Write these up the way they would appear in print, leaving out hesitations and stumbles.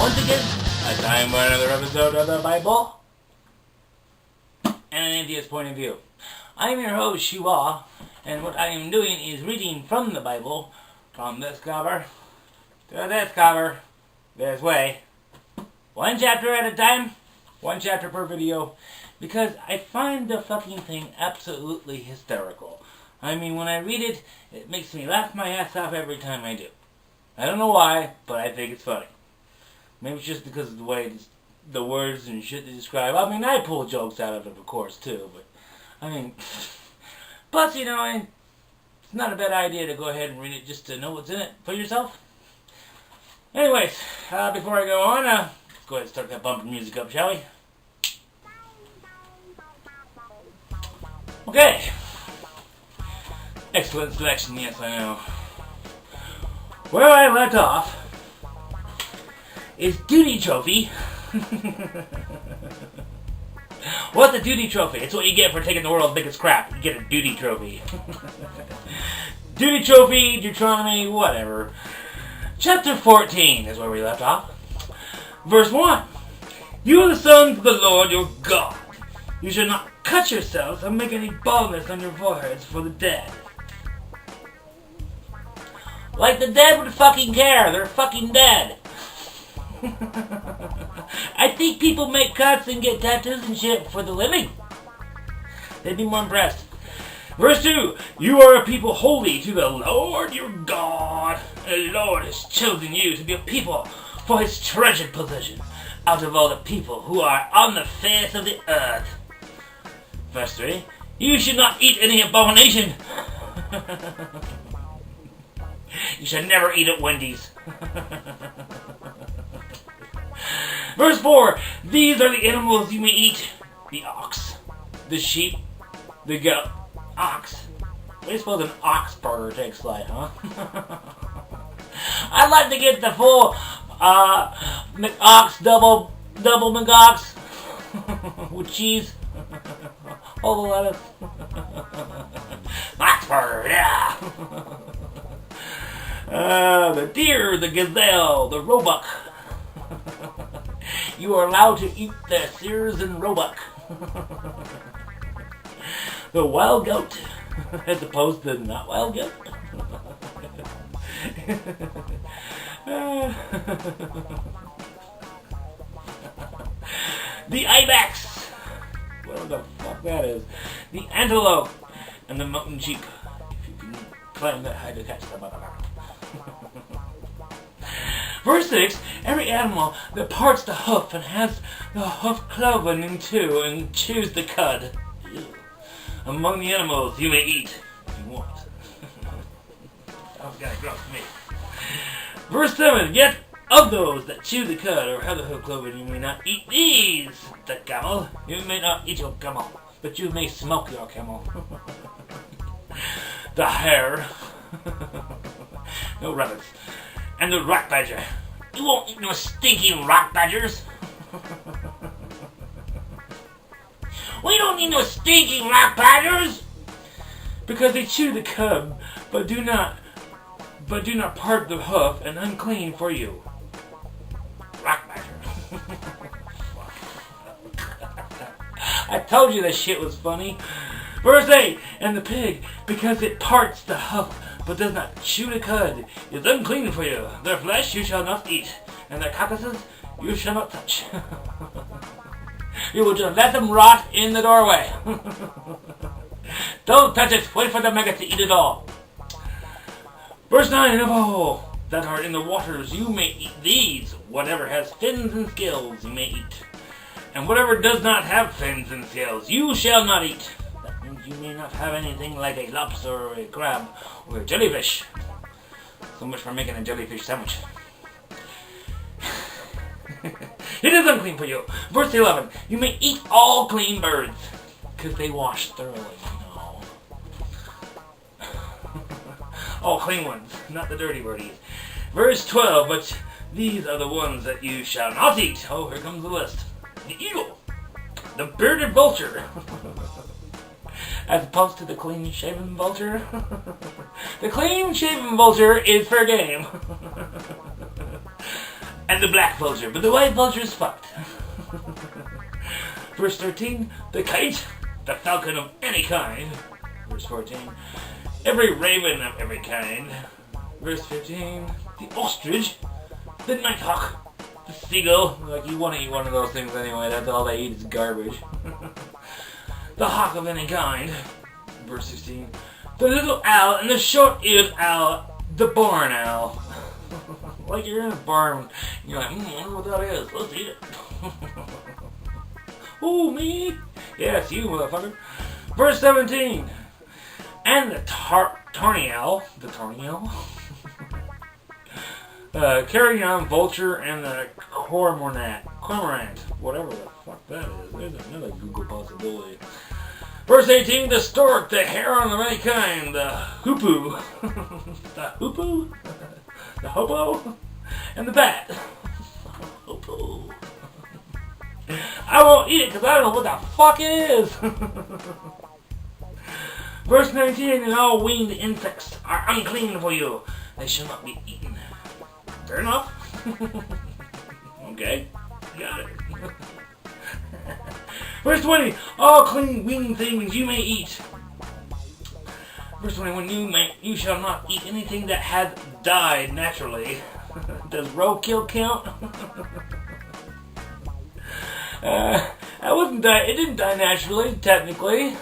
Once again, a time for another episode of the Bible and an atheist point of view. I am your host, Shiwa, and what I am doing is reading from the Bible, from this cover to this cover, this way. One chapter at a time, one chapter per video, because I find the fucking thing absolutely hysterical. I mean, when I read it, it makes me laugh my ass off every time I do. I don't know why, but I think it's funny. Maybe it's just because of the way the words and shit they describe. I mean, I pull jokes out of it, of course, too, but, I mean, plus, you know, it's not a bad idea to go ahead and read it just to know what's in it for yourself. Anyways, before I go on, let's go ahead and start that bumping music up, shall we? Okay. Excellent selection, yes, I know. Where I left off is duty trophy. What's a duty trophy? It's what you get for taking the world's biggest crap. You get a duty trophy. Duty trophy, Deuteronomy, whatever. Chapter 14 is where we left off. Verse 1. You are the sons of the Lord your God. You shall not cut yourselves or make any baldness on your foreheads for the dead. Like the dead would fucking care. They're fucking dead. I think people make cuts and get tattoos and shit for the living. They'd be more impressed. Verse 2. You are a people holy to the Lord your God. The Lord has chosen you to be a people for his treasured possession out of all the people who are on the face of the earth. Verse 3. You should not eat any abomination. You should never eat at Wendy's. Verse 4. These are the animals you may eat. The ox, the sheep, the goat. Ox. What do you suppose an ox burger tastes like, huh? I'd like to get the full McOx, double McOx with cheese. All the lettuce. Ox burger, yeah. The deer, the gazelle, the roebuck. You are allowed to eat the Sears and Roebuck. The wild goat, as opposed to not wild goat. The ibex, whatever the fuck that is. The antelope and the mountain sheep. If you can climb that high to catch the motherfucker. Verse 6, every animal that parts the hoof and has the hoof cloven in two and chews the cud. Ew. Among the animals you may eat if you want. That was kind of gross to me. Verse 7, yet of those that chew the cud or have the hoof cloven you may not eat these. The camel, you may not eat your camel, but you may smoke your camel. The hare, no rabbits. And the rock badger. You won't eat no stinking rock badgers. We don't need no stinking rock badgers. Because they chew the cud, but do not part the hoof, and unclean for you. Rock badger. I told you that shit was funny. Verse 8, and the pig, because it parts the hoof, but does not chew the cud, is unclean for you. Their flesh you shall not eat, and their carcasses you shall not touch. You will just let them rot in the doorway. Don't touch it. Wait for the maggot to eat it all. Verse 9, and of all that are in the waters you may eat these. Whatever has fins and scales you may eat. And whatever does not have fins and scales you shall not eat. That means you may not have anything like a lobster or a crab or a jellyfish. So much for making a jellyfish sandwich. It is unclean for you. Verse 11. You may eat all clean birds, because they wash thoroughly, you know. All clean ones, not the dirty birdies. Verse 12. But these are the ones that you shall not eat. Oh, here comes the list. The eagle, the bearded vulture, as opposed to the clean-shaven vulture. The clean-shaven vulture is fair game. and the black vulture, but the white vulture is fucked. Verse 13, the kite, the falcon of any kind. Verse 14, every raven of every kind. Verse 15, the ostrich, the nighthawk, the seagull. Like, you want to eat one of those things anyway, that's all they eat is garbage. The hawk of any kind. Verse 16, the little owl and the short-eared owl, the barn owl. Like you're in a barn, you're like, I wonder what that is, let's eat it. Ooh, me? Yeah, it's you, motherfucker. Verse 17, and the tawny owl, carrying on vulture and the cormorant, whatever the fuck that is. There's another Google possibility. Verse 18, the stork, the heron of any kind, the hoopoe, the hopo, and the bat. Hopo. I won't eat it because I don't know what the fuck it is. Verse 19, and all winged insects are unclean for you. They shall not be eaten. Fair enough. Okay, got it. Verse 20, all clean winged things you may eat. Verse 21, you shall not eat anything that has died naturally. Does roadkill count? I wasn't die. It didn't die naturally, technically.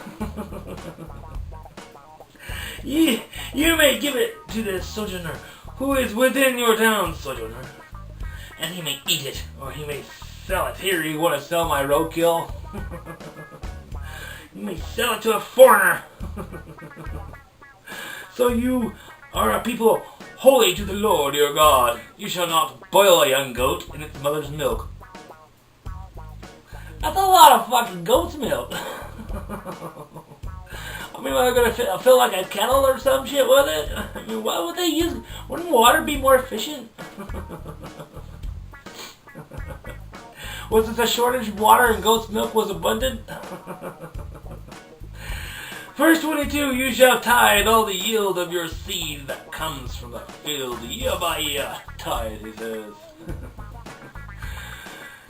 You may give it to the sojourner who is within your town, sojourner, and he may eat it, or he may sell it. Here, you want to sell my roadkill? You may sell it to a foreigner. So you are a people holy to the Lord your God. You shall not boil a young goat in its mother's milk. That's a lot of fucking goat's milk. I mean, am I gonna feel like a kettle or some shit with it? I mean, why would they use? Wouldn't water be more efficient? Was it a shortage of water and goat's milk was abundant? Verse 22, you shall tithe all the yield of your seed that comes from the field. Year by year, tithe, he says.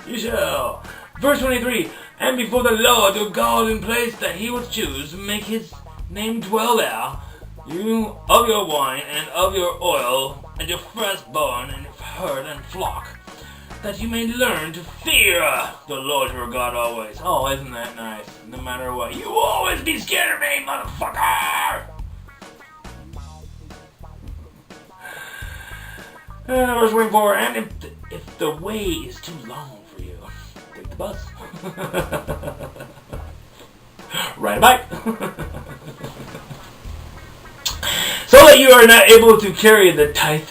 You shall. Verse 23, and before the Lord your God in place that he would choose, make his name dwell there, you of your wine and of your oil, and your firstborn and your herd and flock, that you may learn to fear the Lord your God always. Oh, isn't that nice? No matter what, you will always be scared of me, motherfucker! Verse 24, and if the way is too long for you, take the bus. Ride a bike. So that you are not able to carry the tithe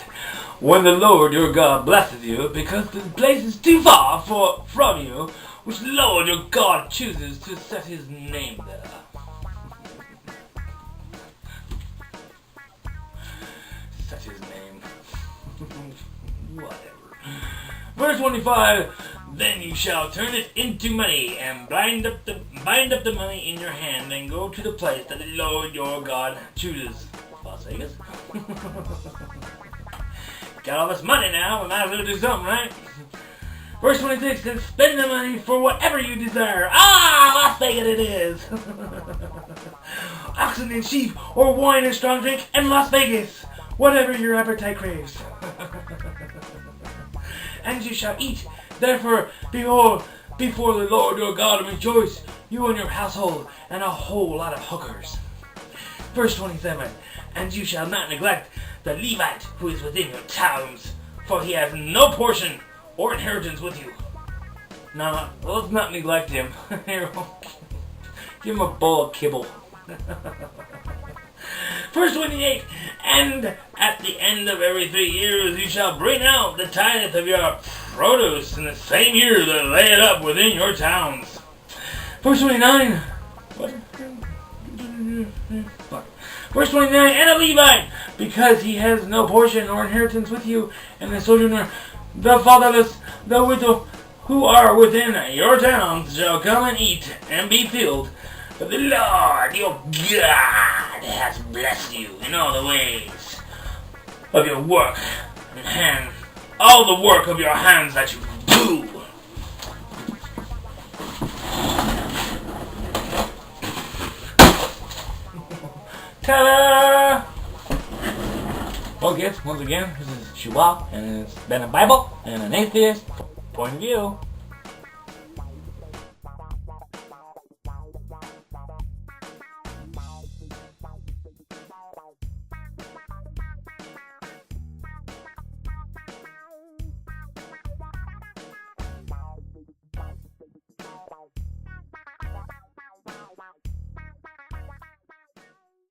when the Lord your God blesses you, because the place is too far from you, which the Lord your God chooses to set his name there. Set his name. Whatever. Verse 25, then you shall turn it into money, and bind up the money in your hand, and go to the place that the Lord your God chooses. Las Vegas? Got all this money now, we might as well do something, right? Verse 26 says, spend the money for whatever you desire. Ah, Las Vegas it is. Oxen and sheep, or wine and strong drink, and Las Vegas. Whatever your appetite craves. And you shall eat. Therefore, behold, before the Lord your God, and rejoice, you and your household, and a whole lot of hookers. Verse 27, and you shall not neglect the Levite who is within your towns, for he has no portion or inheritance with you. No, let's not neglect him. Give him a bowl of kibble. Verse 28, and at the end of every 3 years you shall bring out the tithe of your produce in the same year that lay it up within your towns. Verse 29, what? Verse 29, and a Levite, because he has no portion or inheritance with you, and the sojourner, the fatherless, the widow, who are within your towns, shall come and eat and be filled. But the Lord your God has blessed you in all the ways of your work and hand all the work of your hands that you do. Ta-da! Well, kids, once again, this is Shua, and it's been a Bible and an atheist point of view.